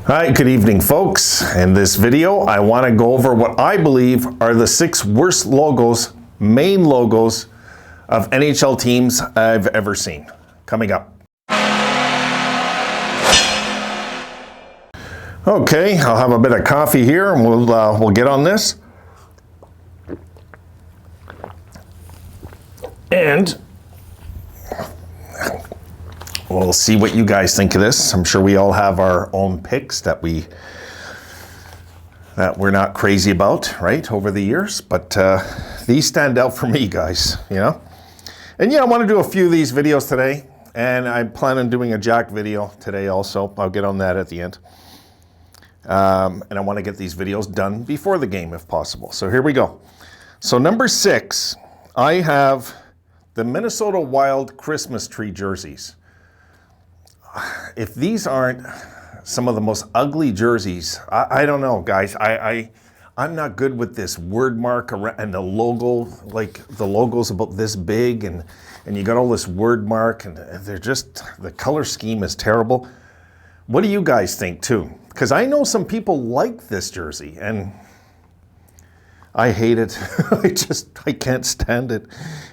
Hi, good evening, folks. In this video, I want to go over what I believe are the 6 worst logos, main logos of NHL teams I've ever seen. Coming up. Okay, I'll have a bit of coffee here and we'll get on this. And we'll see what you guys think of this. I'm sure we all have our own picks that we're not crazy about, right, over the years. But these stand out for me, guys, you know. And yeah, I want to do a few of these videos today. And I plan on doing a Jack video today also. I'll get on that at the end. And I want to get these videos done before the game if possible. So here we go. So number 6, I have the Minnesota Wild Christmas tree jerseys. If these aren't some of the most ugly jerseys, I don't know, guys. I'm not good with this word mark and the logo. Like the logo's about this big, and you got all this word mark, and they're just, the color scheme is terrible. What do you guys think too? Because I know some people like this jersey, and I hate it. I can't stand it.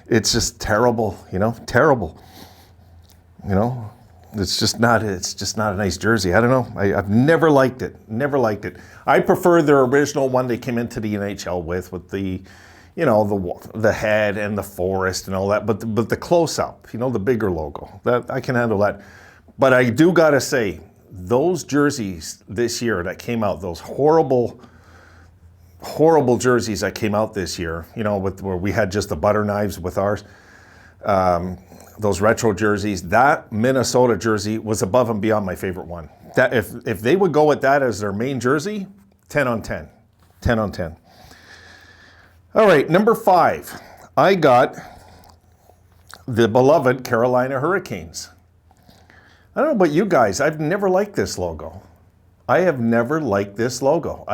It's just terrible, you know, terrible. You know. It's just not a nice jersey. I don't know. I've never liked it. Never liked it. I prefer their original one they came into the NHL with the, you know, the head and the forest and all that. But the close up, you know, the bigger logo. That I can handle that. But I do gotta say, those jerseys this year that came out, those horrible jerseys that came out this year, you know, where we had just the butter knives with ours. Those retro jerseys, that Minnesota jersey was above and beyond my favorite one. That if they would go with that as their main jersey, 10 on 10. 10 on 10. All right, number 5. I got the beloved Carolina Hurricanes. I don't know about you guys. I've never liked this logo. I have never liked this logo.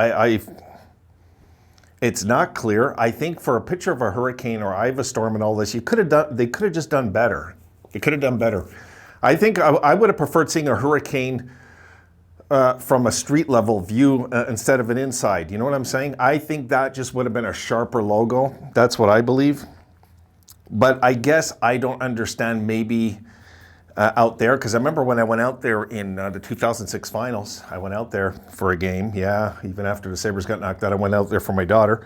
It's not clear. I think for a picture of a hurricane or Iva storm and all this, they could have just done better. They could have done better. I think I would have preferred seeing a hurricane from a street level view instead of an inside. You know what I'm saying? I think that just would have been a sharper logo. That's what I believe. But I guess I don't understand maybe out there, because I remember when I went out there in the 2006 finals, I went out there for a game. Yeah, even after the Sabres got knocked out, I went out there for my daughter.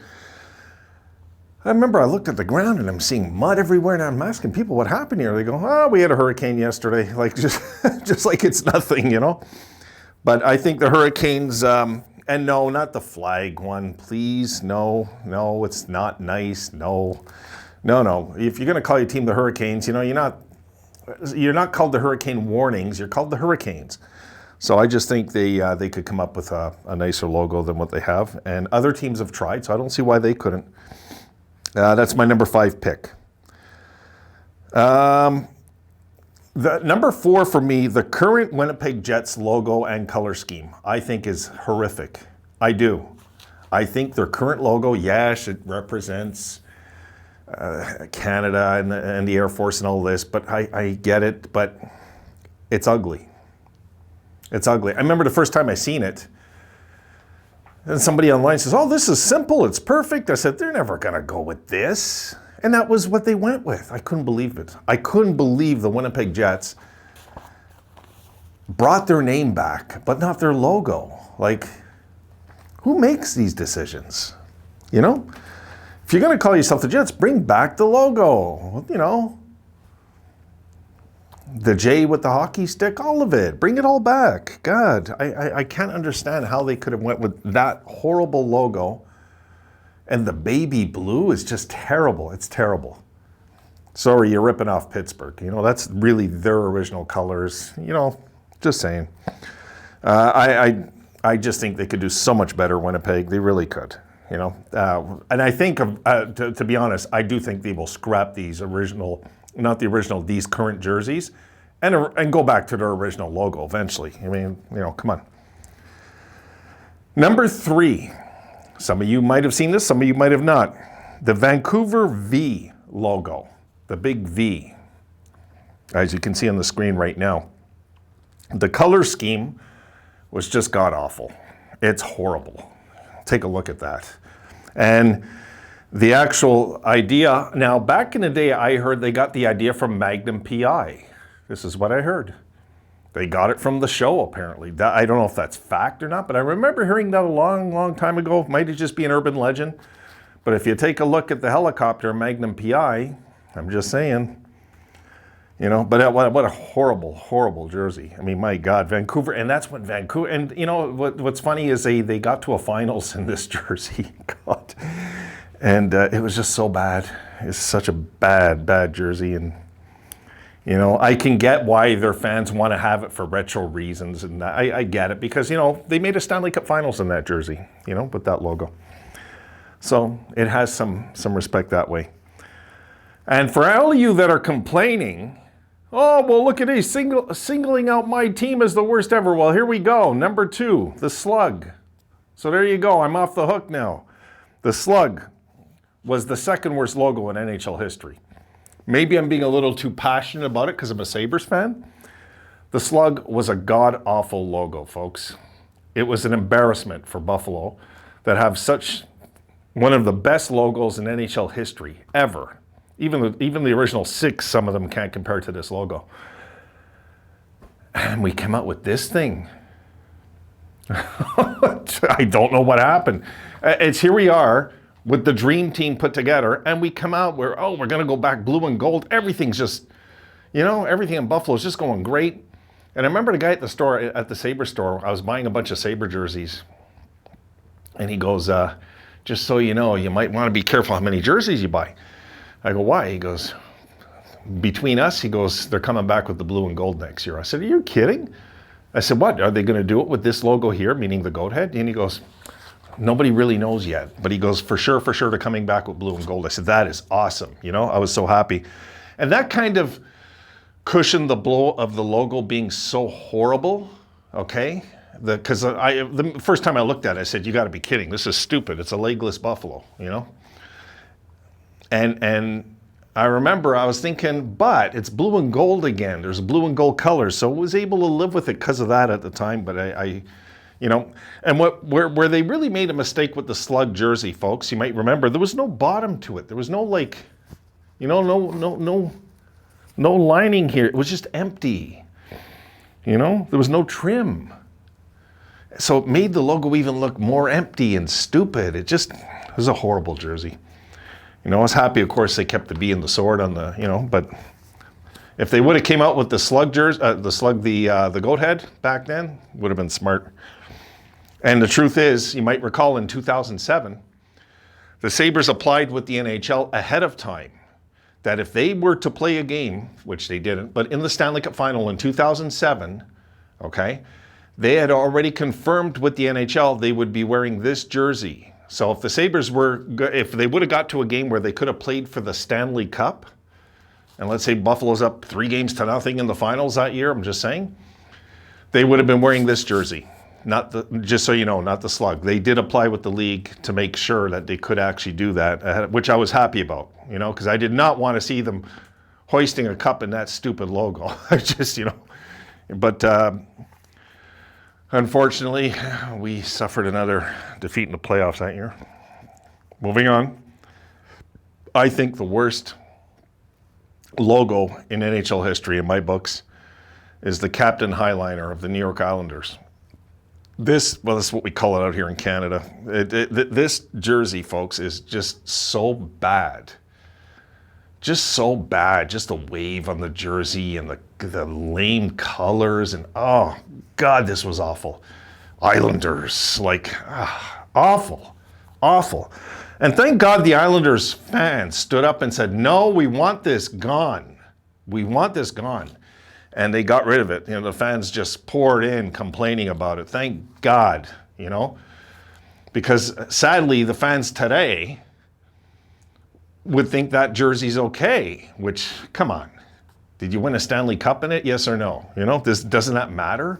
I remember I looked at the ground and I'm seeing mud everywhere, and I'm asking people what happened here. They go, "Oh, we had a hurricane yesterday," like just like it's nothing, you know. But I think the Hurricanes, and no, not the flag one, please, no, it's not nice, no. If you're gonna call your team the Hurricanes, you know, you're not called the Hurricane Warnings, you're called the Hurricanes. So I just think they could come up with a nicer logo than what they have. And other teams have tried, so I don't see why they couldn't. That's my number 5 pick. The number 4 for me, the current Winnipeg Jets logo and color scheme, I think is horrific. I do. I think their current logo, yes, it represents Canada and the Air Force and all this, but I get it, but it's ugly. It's ugly. I remember the first time I seen it, and somebody online says, "Oh, this is simple, it's perfect." I said, "They're never gonna go with this." And that was what they went with. I couldn't believe it. I couldn't believe the Winnipeg Jets brought their name back, but not their logo. Like, who makes these decisions? You know? If you're going to call yourself the Jets, bring back the logo, you know. The J with the hockey stick, all of it. Bring it all back. God, I can't understand how they could have went with that horrible logo. And the baby blue is just terrible. It's terrible. Sorry, you're ripping off Pittsburgh. You know, that's really their original colors. You know, just saying. I just think they could do so much better, Winnipeg. They really could. You know, and I think, to be honest, I do think they will scrap these these current jerseys, and go back to their original logo eventually. I mean, you know, come on. Number 3, some of you might have seen this, some of you might have not. The Vancouver V logo, the big V, as you can see on the screen right now. The color scheme was just god-awful. It's horrible. Take a look at that. And the actual idea, now back in the day, I heard they got the idea from Magnum PI. This is what I heard. They got it from the show, apparently. I don't know if that's fact or not, but I remember hearing that a long, long time ago. It might just be an urban legend. But if you take a look at the helicopter Magnum PI, I'm just saying, you know, but what a horrible, horrible jersey. I mean, my God, Vancouver, and that's when Vancouver, and you know, what's funny is they got to a finals in this jersey. God. And it was just so bad. It's such a bad, bad jersey. And, you know, I can get why their fans want to have it for retro reasons. And I get it because, you know, they made a Stanley Cup Finals in that jersey, you know, with that logo. So it has some respect that way. And for all of you that are complaining, oh, well, look at these singling out my team as the worst ever. Well, here we go. Number 2, the Slug. So there you go. I'm off the hook now. The Slug was the second worst logo in NHL history. Maybe I'm being a little too passionate about it because I'm a Sabres fan. The Slug was a god-awful logo, folks. It was an embarrassment for Buffalo that have such one of the best logos in NHL history ever. Even the original 6, some of them can't compare to this logo. And we came out with this thing. I don't know what happened. It's here we are with the dream team put together, and we come out where, oh, we're going to go back blue and gold. Everything's just, you know, everything in Buffalo is just going great. And I remember the guy at the store, at the Sabre store, I was buying a bunch of Sabre jerseys. And he goes, just so you know, you might want to be careful how many jerseys you buy. I go, why? He goes, between us, he goes, they're coming back with the blue and gold next year. I said, are you kidding? I said, what? Are they going to do it with this logo here, meaning the goat head? And he goes, nobody really knows yet. But he goes, for sure, they're coming back with blue and gold. I said, that is awesome. You know, I was so happy. And that kind of cushioned the blow of the logo being so horrible, okay? Because the first time I looked at it, I said, you got to be kidding. This is stupid. It's a legless buffalo, you know? And I remember I was thinking, but it's blue and gold again. There's blue and gold colors. So I was able to live with it because of that at the time. But I you know, and where they really made a mistake with the Slug jersey, folks, you might remember, there was no bottom to it. There was no, like, you know, no lining here. It was just empty. You know, there was no trim. So it made the logo even look more empty and stupid. It was a horrible jersey. You know, I was happy, of course, they kept the B and the sword on the, you know, but if they would have came out with the Slug jersey, the goat head back then, would have been smart. And the truth is, you might recall in 2007, the Sabres applied with the NHL ahead of time that if they were to play a game, which they didn't, but in the Stanley Cup Final in 2007, okay, they had already confirmed with the NHL they would be wearing this jersey. So if the Sabres if they would have got to a game where they could have played for the Stanley Cup, and let's say Buffalo's up 3-0 in the finals that year, I'm just saying, they would have been wearing this jersey. Just so you know, not the Slug. They did apply with the league to make sure that they could actually do that, which I was happy about, you know, because I did not want to see them hoisting a cup in that stupid logo. I just, you know, but unfortunately, we suffered another defeat in the playoffs that year. Moving on, I think the worst logo in NHL history in my books is the Captain Highliner of the New York Islanders. This is what we call it out here in Canada. This jersey, folks, is just so bad. Just so bad. Just the wave on the jersey and the lame colors. And oh, God, this was awful. Islanders, awful. Awful. And thank God the Islanders fans stood up and said, no, we want this gone. We want this gone. And they got rid of it. You know, the fans just poured in complaining about it. Thank God, you know, because sadly the fans today would think that jersey's okay, which, come on, did you win a Stanley Cup in it? Yes or no? You know, doesn't that matter?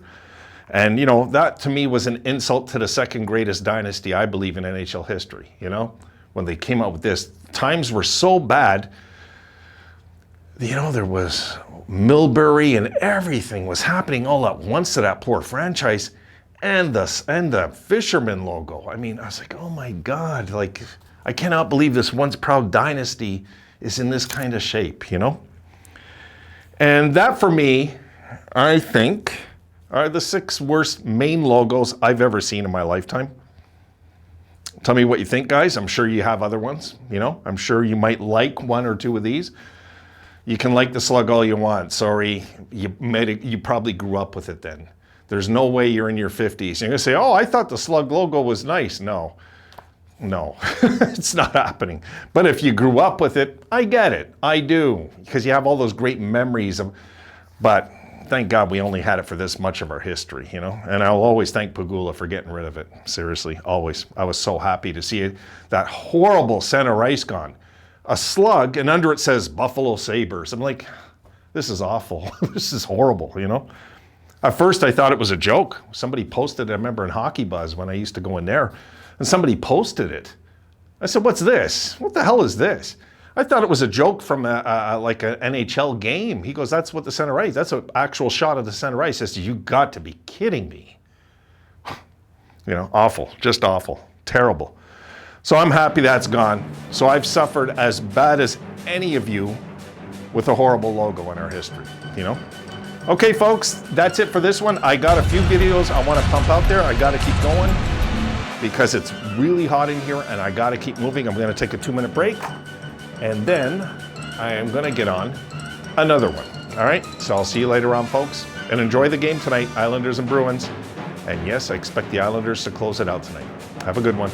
And, you know, that to me was an insult to the second greatest dynasty, I believe, in NHL history, you know, when they came out with this. Times were so bad, you know, there was Milbury and everything was happening all at once to that poor franchise. and the fisherman logo. I mean, I was like, oh my God, like, I cannot believe this once proud dynasty is in this kind of shape, you know? And that for me, I think, are the 6 worst main logos I've ever seen in my lifetime. Tell me what you think, guys. I'm sure you have other ones, you know? I'm sure you might like 1 or 2 of these. You can like the slug all you want. Sorry, you probably grew up with it then. There's no way you're in your 50s. You're gonna say, oh, I thought the slug logo was nice. No, it's not happening. But if you grew up with it, I get it. I do, because you have all those great memories of, but thank God we only had it for this much of our history, you know? And I'll always thank Pegula for getting rid of it. Seriously, always. I was so happy to see it. That horrible center ice gone. A slug, and under it says Buffalo Sabres. I'm like, this is awful. This is horrible, you know? At first I thought it was a joke. Somebody posted it, I remember in Hockey Buzz when I used to go in there, and somebody posted it. I said, what's this? What the hell is this? I thought it was a joke from like an NHL game. He goes, that's what the center ice, that's an actual shot of the center ice. I said, you got to be kidding me. You know, awful, just awful, terrible. So I'm happy that's gone. So I've suffered as bad as any of you with a horrible logo in our history, you know? Okay, folks, that's it for this one. I got a few videos I want to pump out there. I got to keep going because it's really hot in here and I got to keep moving. I'm going to take a 2-minute break and then I am going to get on another one. All right, so I'll see you later on, folks, and enjoy the game tonight, Islanders and Bruins. And yes, I expect the Islanders to close it out tonight. Have a good one.